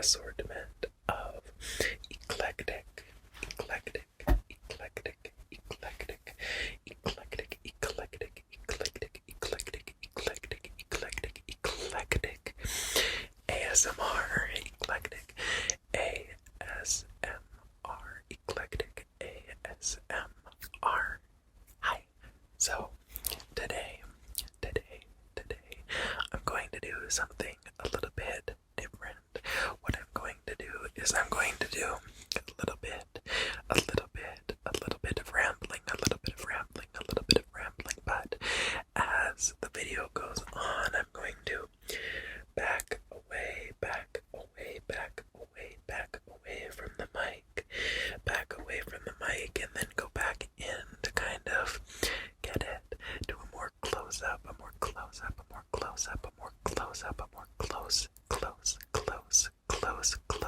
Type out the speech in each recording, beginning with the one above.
assortment of eclectic, eclectic, eclectic, eclectic, eclectic, eclectic, eclectic, eclectic, eclectic, eclectic, eclectic, ASMR, eclectic, ASMR, eclectic, ASMR. Hi. So, today, I'm going to do something a little bit different. What I'm going to do is I'm going to do a little bit of rambling, but as the video goes on, I'm going to back away from the mic, and then go back in to kind of get it to a more close up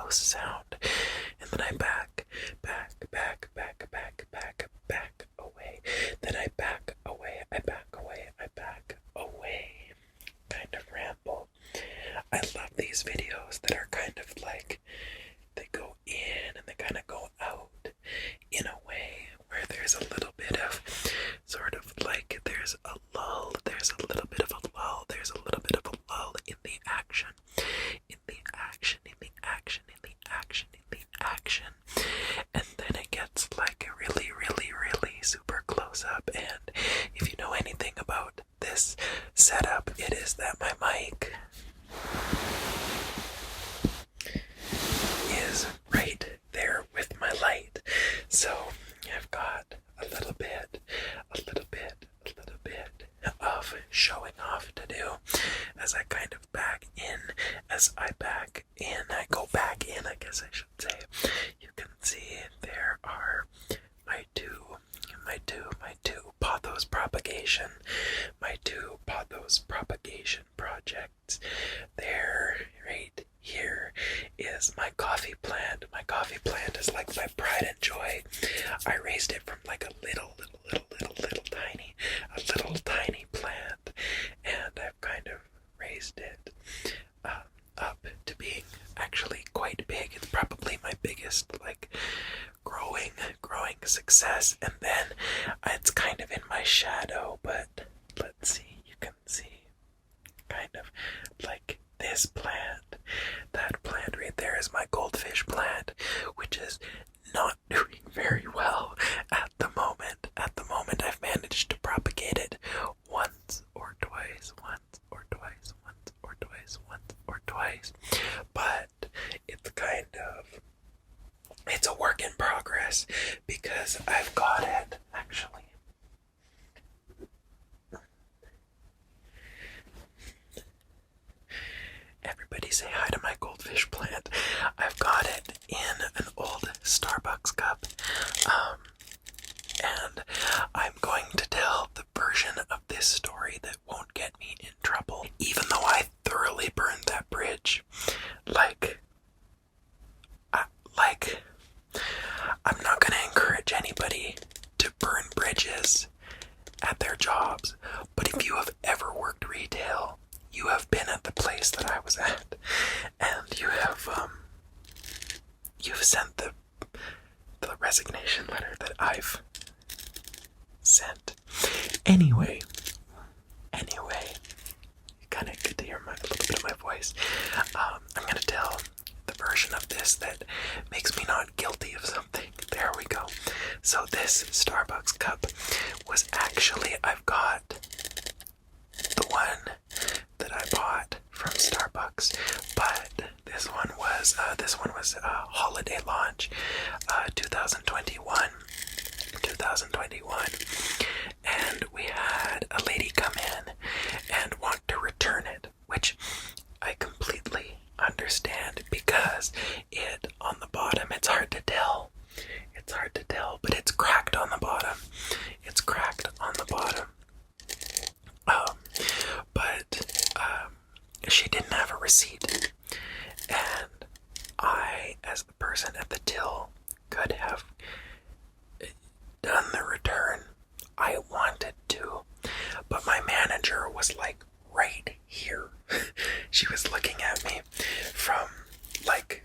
sound. And then I back away. Then I back away. Kind of ramble. I love these videos that are kind of like, they go in and they kind of go out in a way where there's a little bit of sort of like there's a lull, there's a little bit of a lull in the action, and then it gets like really super close up. And if you know anything about this setup, it is that my mic is right there with my light. So I've got a little bit of showing off to do as I kind of back in. I go back in, I guess I should say. You can see there are my two pothos propagation projects. There, right here, is my coffee plant. My coffee plant is like my pride and joy. I raised it from like a little tiny plant, and I've kind of raised it up to being actually quite big. It's probably my biggest like growing success. And then it's kind of in my shadow, but let's see, you can see kind of like this plant. That plant right there is my goldfish plant, which is not doing very well at the moment. I've managed to propagate it once or twice, but it's a work in progress because I've got it actually. Everybody say hi to my goldfish plant. I've got it in an old Starbucks cup, and I'm going to tell the version of this story that won't get me in trouble, even though I thoroughly burned that bridge. I'm not going to encourage anybody to burn bridges at their jobs, but if you have ever worked retail, you have been at the place that I was at, and you've sent the resignation letter that I've sent. Anyway, you kind of get to hear a little bit of my voice. I'm gonna tell the version of this that makes me not guilty of something. There we go. So this Starbucks cup was actually, I've got the one that I bought from Starbucks, but this one was holiday launch, 2021, and we had a lady come in and want to return it, which I completely understand because on the bottom, it's hard to tell, but it's cracked on the bottom. But she didn't have a receipt, and I, as the person at the till, could have done the return. I wanted to, but my manager was like right here. She was looking at me from like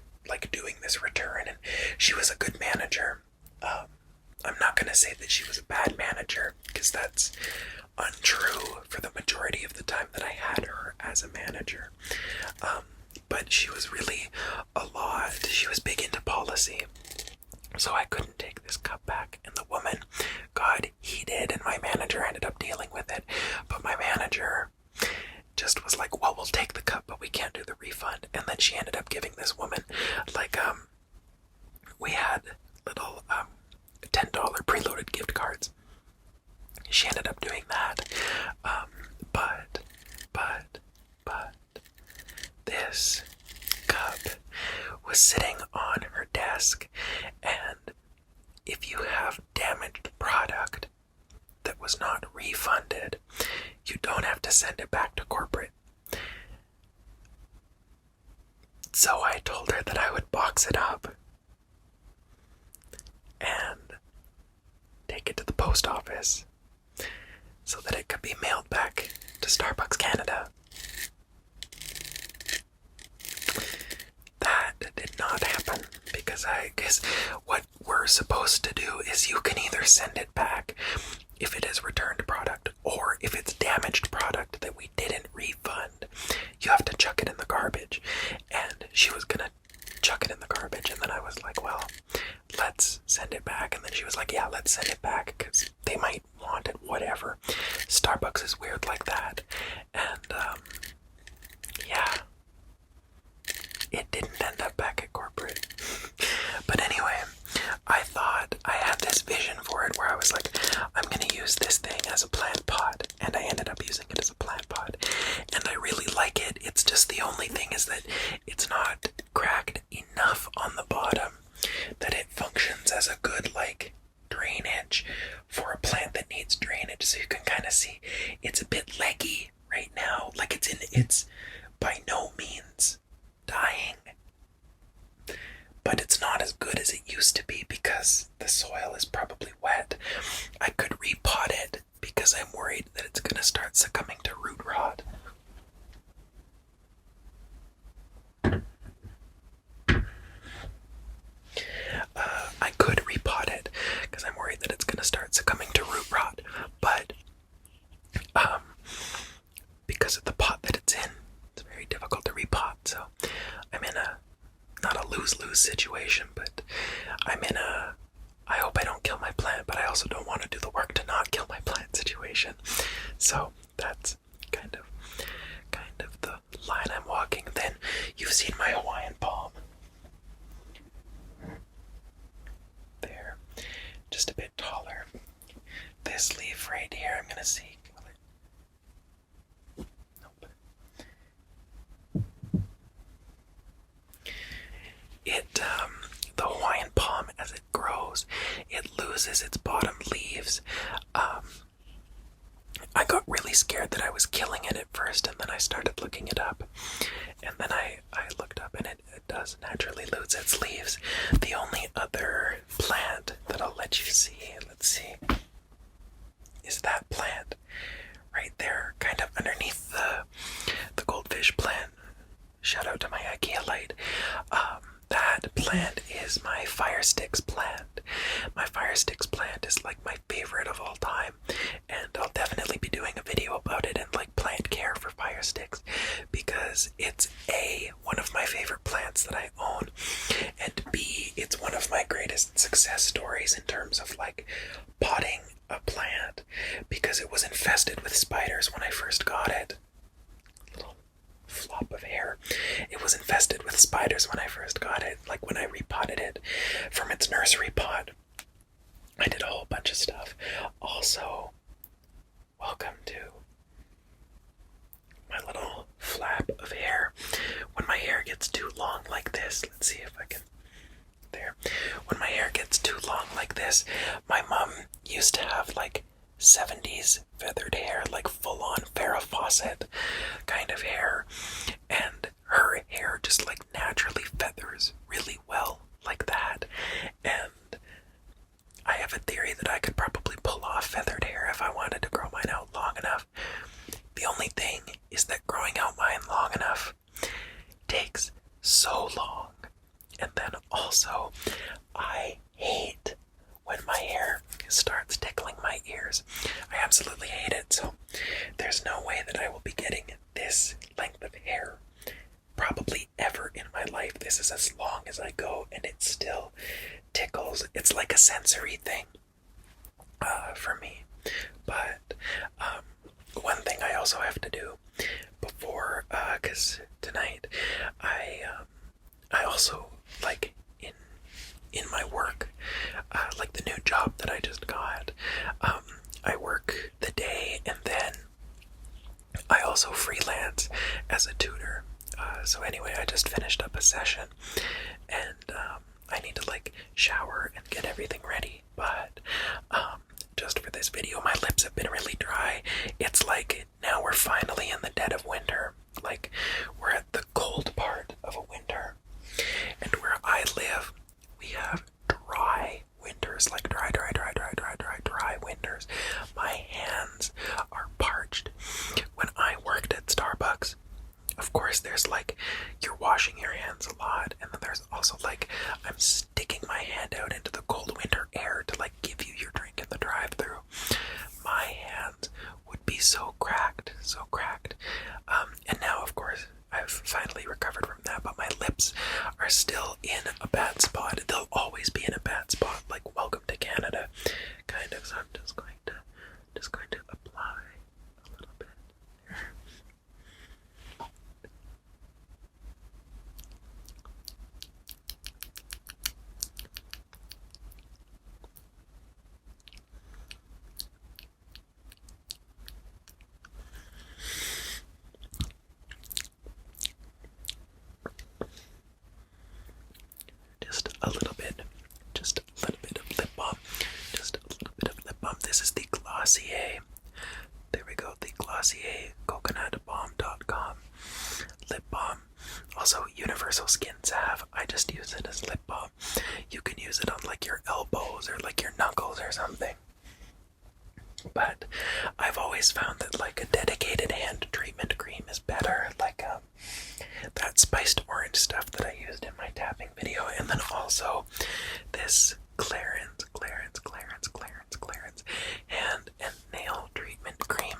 as a manager. But she was really she was big into policy. So I couldn't take this cup back, and the woman got heated, and my manager ended up dealing with it. But my manager just was like, well, we'll take the cup, but we can't do the refund. And then she ended up giving this woman, like, we had little $10 preloaded gift cards. She ended up doing that. But this cup was sitting on her desk, and if you have damaged product that was not refunded, you don't have to send it back to corporate. So I told her that I would box it up and take it to the post office so that it could be mailed back to Starbucks Canada. That did not happen, because I guess what we're supposed to do is you can either send it back if it is returned product, or if it's damaged product that we didn't refund, you have to chuck it in the garbage. And she was gonna chuck it in the garbage, and then I was like, well, let's send it back. And then she was like, yeah, let's send it back because they might want it, whatever. Starbucks is weird like that. And yeah, it didn't end up back at corporate. But anyway, I thought I had this vision for it where I was like, I'm gonna use this thing as a plant pot, and I ended up using it as a plant pot, and I really like it. It's just the only thing is that it's not cracked enough on the bottom that it functions as a good, like, drainage for a plant that needs drainage. So you can kind of see it's a bit leggy right now, like it's by no means dying, but it's not as good as it used to be because the soil is probably wet. I could repot it because I'm worried that it's going to start succumbing to root rot. I could repot it because I'm worried that it's going to start succumbing to root rot, but because of the pot that it's in, it's very difficult to repot. So I'm in a not a lose-lose situation, but I hope I don't kill my plant, but I also don't want to do the work to not kill my plant situation. So that's kind of the line I'm walking. Then you've seen my Hawaiian palm. There, just a bit taller. This leaf right here, I'm gonna see. Nope. The Hawaiian palm, as it grows, it loses its bottom leaves. I got really scared that I was killing it at first, and then I started looking it up. And then I looked up, and it does naturally lose its leaves. The only other plant that I'll let you see, let's see, is that plant right there, kind of underneath the goldfish plant. Shout out to my IKEA light. That plant is my fire sticks plant. My fire sticks plant is like my favorite of all time, and I'll definitely be doing a video about it and like plant care for fire sticks, because it's A, one of my favorite plants that I own, and B, it's one of my greatest success stories in terms of like potting a plant, because it was infested with spiders when I first got it. Flop of hair. It was infested with spiders when I first got it, like when I repotted it from its nursery pot. I did a whole bunch of stuff. Also, welcome to my little flap of hair. When my hair gets too long like this, let's see if I can, there. When my hair gets too long like this, my mom used to have like 70s feathered hair, like full-on Farrah Fawcett kind of hair, and her hair just like naturally feathers really well like that. And I have a theory that I could probably pull off feathered hair if I wanted to grow mine out long enough. The only thing is that growing out mine long enough takes so long. And then also, I hate when my hair starts tickling my ears. I absolutely hate it, so there's no way that I will be getting this length this is as long as I go, and it still tickles. It's like a sensory thing for me. But one thing I also have to do before, because tonight I also, like, in my work, like the new job that I just got, I work the day, and then I also freelance as a tutor. So anyway, I just finished up a session, and I need to like shower and get everything ready. But just for this video, my lips have been really dry. It's like now we're finally in the dead of winter. Like, we're at the cold part of a winter, and where I live, we have dry winters, like dry winters. My hands are parched. When I worked at Starbucks, of course, there's like, you're washing your hands a lot, and then there's also like, I'm sticking my hand out into the cold winter air to like give you your drink in the drive-thru. My hands would be so cracked, so cracked. And now, of course, I've finally recovered from that, but my lips are still in a bad spot. They'll always be in a bad spot, like welcome to Canada, kind of. So I'm just going to apply a little bit there. Just a little bit of lip balm. Just a little bit of lip balm. This is the Glossier. There we go, the Glossier coconutbalm.com lip balm. Also, universal skin salve. I just use it as lip balm. You can use it on like your elbows or like your knuckles or something. But I've always found that like a dedicated hand treatment cream is better. Like that spiced orange stuff that I used in my tapping video, and then also this Clarins hand and nail treatment cream.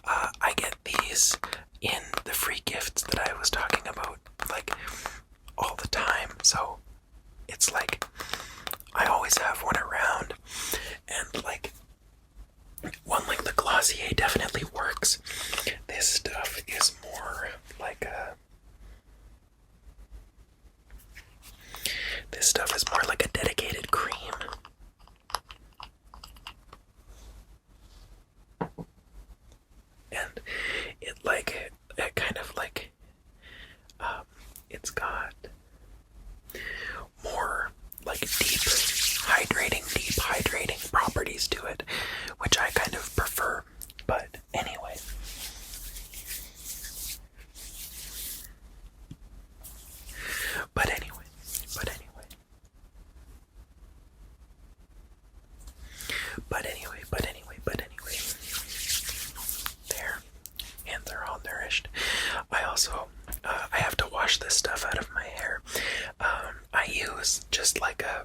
I get these in the free gifts that I was talking about like all the time, so it's like I always have one around, and like one like the Glossier definitely works. This stuff is more like a dedicated cream. And it kind of like it's got more like deep hydrating properties to it, which I kind of prefer. But anyway, there, and they're all nourished. I also I have to wash this stuff out of my hair. I use just like a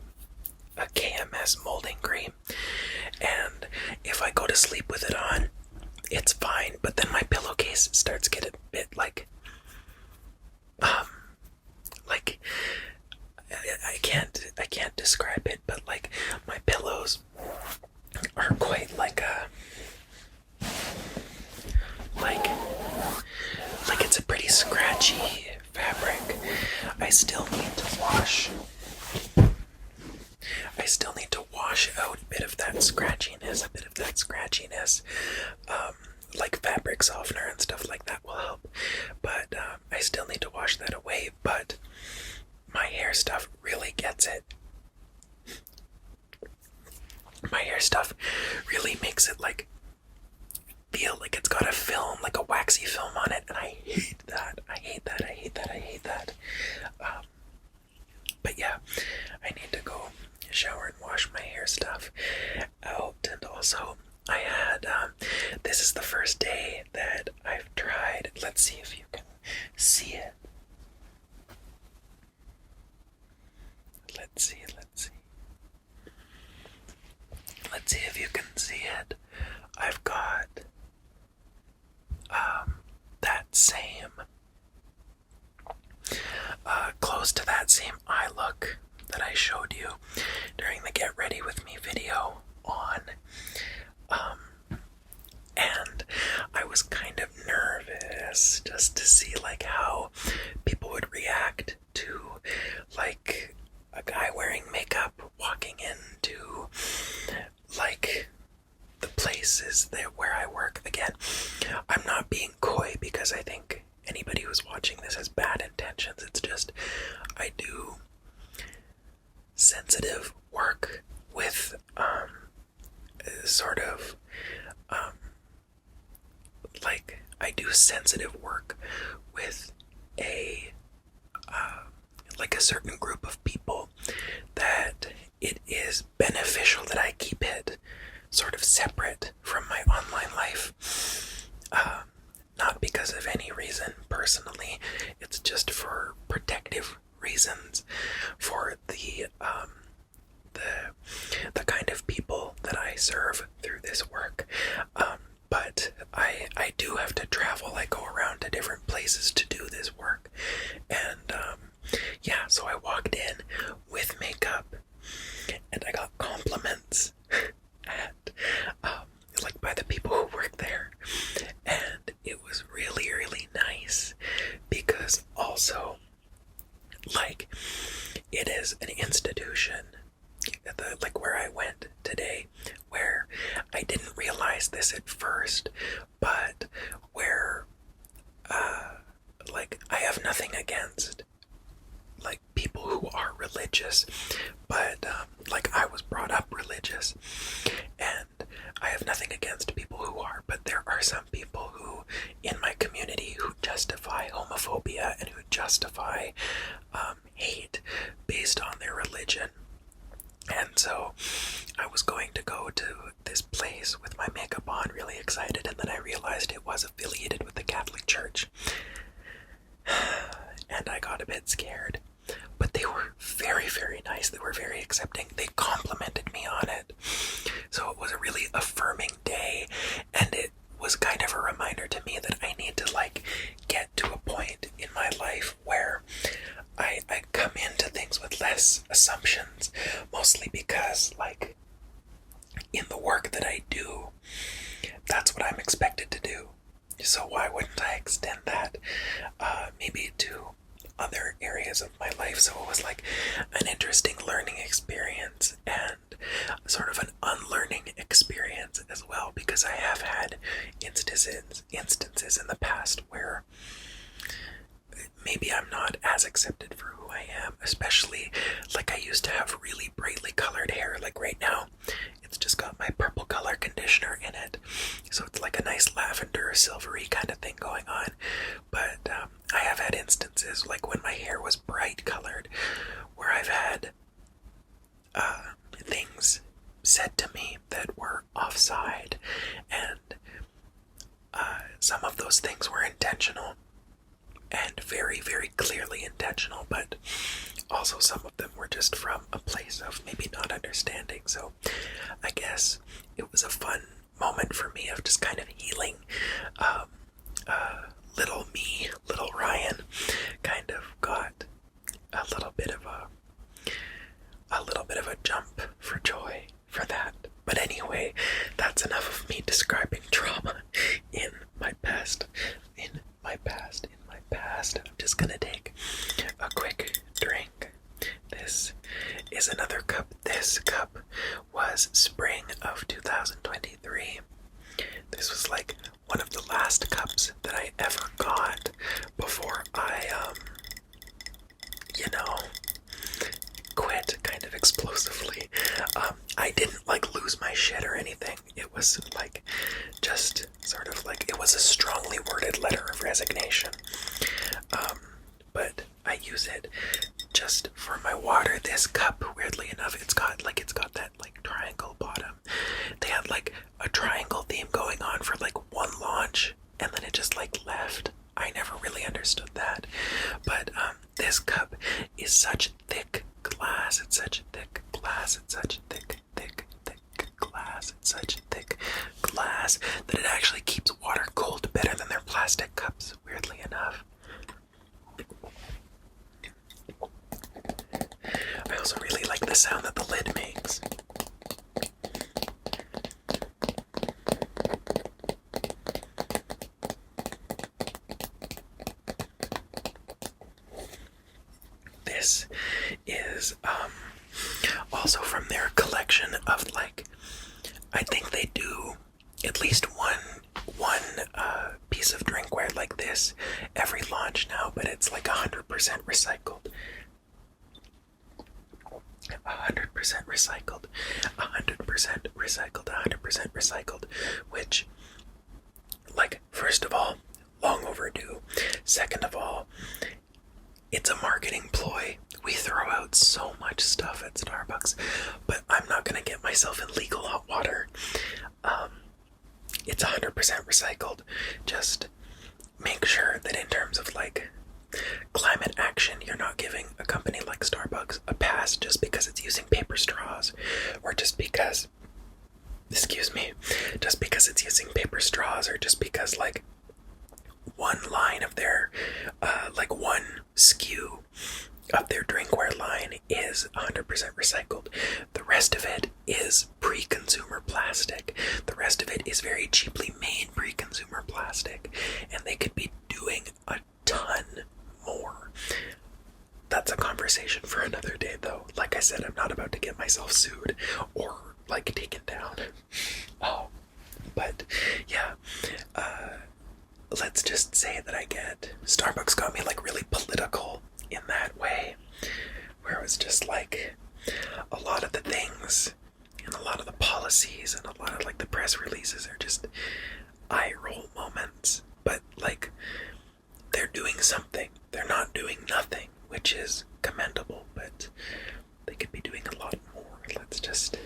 KMS molding cream, and if I go to sleep with it on, it's fine, but then my pillowcase starts getting a bit like I can't describe it, but like my pillows are quite like it's a pretty scratchy fabric. I still need to wash out a bit of that scratchiness, like fabric softener and stuff like that will help, but I still need to wash that away. But my hair stuff really gets it. My hair stuff really makes it like feel like it's got a film, like a waxy film on it, and I hate that. But yeah, I need to go shower and wash my hair stuff out. And also, I had this is the first day that I've tried. Let's see if you can see it. Let's see if you can see it. I've got that same close to just to see like how people would react to like a guy wearing makeup walking into like the places that where I work. Again, I'm not being coy because I think anybody who's watching this has bad intentions. It's just I do sensitive work with sort of like I do sensitive work with a like a certain group of people that it is beneficial that I keep it sort of separate from my online life. Not because of any reason personally, it's just for protective reasons for the kind of people that I serve through this work. But I do have to travel. I go around to different places to do this work. And yeah, so I walked in with makeup and I got compliments at like by the people who work there. And it was really, really nice because also like it is an institution like where I went today, where I didn't realize this at first, but where like I have nothing against like people who are religious, but like I was brought up religious, and I have nothing against people who are, but there are some people who in my community who justify homophobia and who justify hate based on their religion. And so I was going to go to this place with my makeup on, really excited, and then I realized it was affiliated with the Catholic Church. And I got a bit scared. But they were very, very nice. They were very accepting. They complimented me on it. So it was a really affirming day, and it was kind of a reminder to me that I need to like get to a point in my life where I come into things with less assumptions, mostly because like in the work that I do, that's what I'm expected to do. So why wouldn't I extend that maybe to other areas of my life? So it was like an interesting learning experience and sort of an unlearning experience as well, because I have had instances in the past where maybe I'm not as accepted for who I am, especially like I used to have really brightly colored hair. Like right now, it's just got my purple color conditioner in it. So it's like a nice lavender, silvery kind of thing going on. But I have had instances like when my hair was bright colored where I've had things said to me that were offside. And some of those things were intentional. And very, very clearly intentional, but also some of them were just from a place of maybe not understanding. So I guess it was a fun moment for me of just kind of healing. Little me, little Ryan, kind of got a little bit of a jump for joy for that. But anyway, that's enough of me describing trauma in my past. I'm just gonna take a quick drink. This is another cup. This cup was spring of 2023. This was like one of the last cups that I ever got before I, quit kind of explosively. I didn't like lose my shit or anything. It was like just sort of like it was a strongly worded letter of resignation. But I use it just for my water. This cup, weirdly enough, it's got that like triangle bottom. They had like a triangle theme going on for like one launch, and then it just like left. I never really understood that. But this cup is such thick glass. It's such thick glass. It's such thick glass. It's such thick glass that it actually keeps water cold better than their plastic cups, weirdly enough. I also really like the sound that the lid makes. this is also from their collection of like, I think they do at least one piece of drinkware like this every launch now, but it's like 100% recycled. 100% recycled, 100% recycled, 100% recycled, which, like, first of all, long overdue. Second of all, it's a marketing ploy. We throw out so much stuff at Starbucks, but I'm not gonna get myself in legal hot water. It's 100% recycled. Just make sure that in terms of like climate action, you're not giving a company like Starbucks a pass just because it's using paper straws, or just because, just because it's using paper straws, or just because like one line of their, like one SKU of their drinkware line is 100% recycled. The rest of it is pre-consumer plastic. The rest of it is very cheaply made pre-consumer plastic, and they could be doing a ton more. That's a conversation for another day, though. Like I said, I'm not about to get myself sued or like taken down. Oh, but yeah, let's just say that Starbucks got me like really political in that way, where it was just like a lot of the things and a lot of the policies and a lot of like the press releases are just eye roll moments. But like, they're doing something. They're not doing nothing, which is commendable, but they could be doing a lot more. Let's just say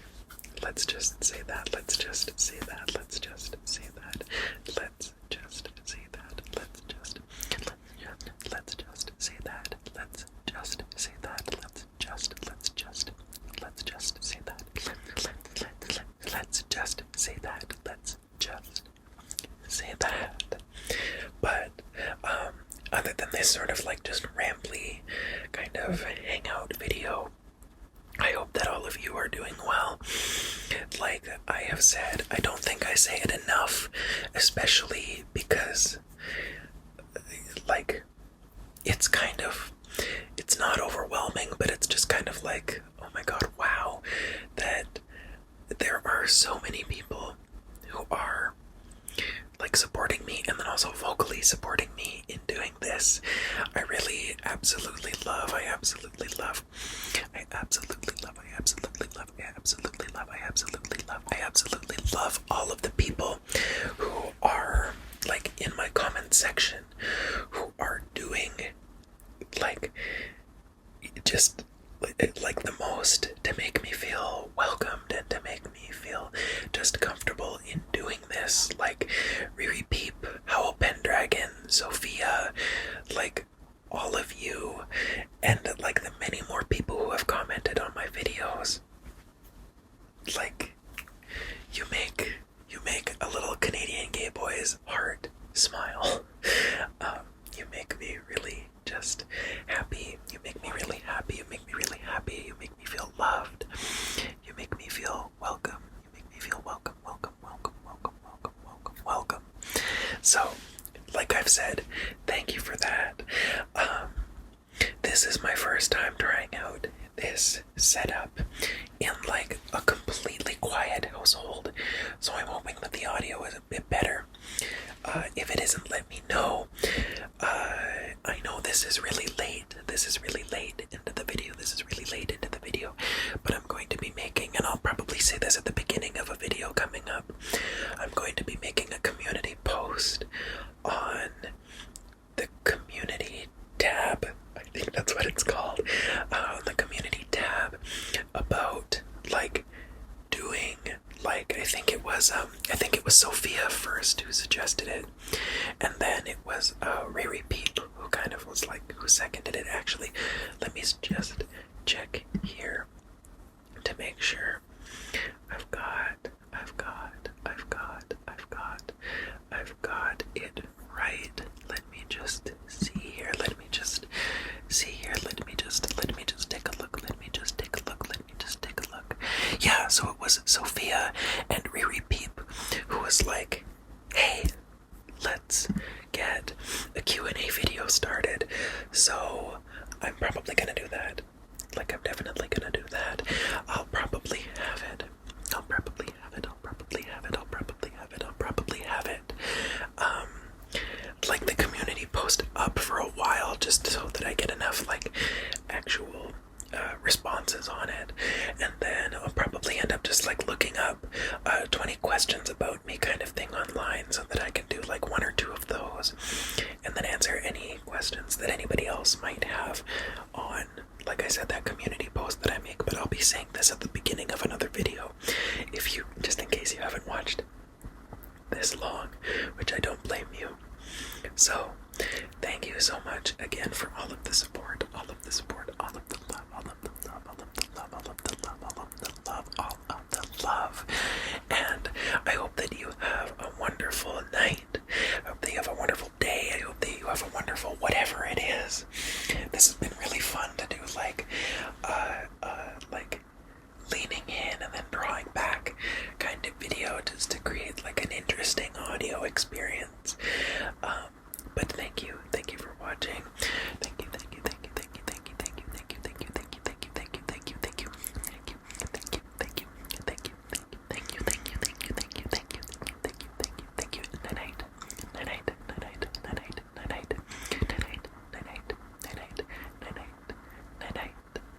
that. Let's just say that. Let's just say that. Let's just say that. Let's just say that. Let's just say that. Let's just say that. Let's just say that. But other than this sort of like just rambly kind of hangout video, I hope that all of you are doing well. Like I have said, I don't think I say it enough, especially because like it's not overwhelming, but it's just kind of like, oh my god, wow, that there are so many people who are like supporting me and then also vocally supporting me in doing this. I absolutely love all of the people who are like in my comment section, who are doing like just like the most to make me feel welcomed and to make me feel just comfortable in doing this. Like Riri Peep, Howl Pendragon, Sophia, like all of you, and like the many more people who have commented on my videos. Like you make a little Canadian gay boy's heart smile. You make me really just happy. You make me really happy. You make me really happy. You make me feel loved. You make me feel welcome. You make me feel welcome. So, like I've said, thank you for that. This is my first time trying out this setup in like a completely quiet household, so I'm hoping that the audio is a bit better. If it isn't, let me know. I know this is really late into the video, but I'm going to be making, and I'll probably say this at the beginning of a video coming up, I'm going to be making a community post on the community tab, I think that's what it's called, the community tab, about like doing, like I think it was Sophia first who suggested it, and then it was Riri Peep who kind of was like, who seconded it. Actually, let me just check here to make sure I've got it right. Let me just see here. Let me just take a look. Yeah, so it was Sophia and Riri Peep who was like, hey, let's get a Q&A video started. So I'm probably gonna do that. Like, I'm definitely gonna do that. I'll probably have it. I'll probably have it. I'll probably have it. I'll probably have it. I'll probably have it. Like the community post up for a while, just so that I get enough like actual responses on it, and then I'll probably end up just like looking up 20 questions about me kind of thing online, so that I can do like one or two of those, and then answer any questions that anybody else might have on, like I said, that community post that I make. But I'll be saying this at the beginning of another video, if you, just in case you haven't watched this long, which I don't blame you. So, thank you so much again for all of the support, all of the support,